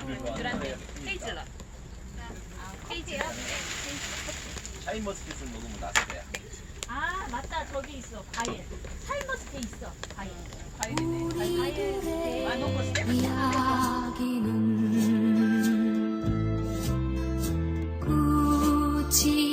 듀란데 헤이즐넛. 헤이즐넛. 샤인머스켓을 먹으면 낫어요. 아 맞다 저기 있어 과일. 샤인머스켓 있어 과일. 과일이네. 과일. 아 너무 스텝. 이야기는 끝이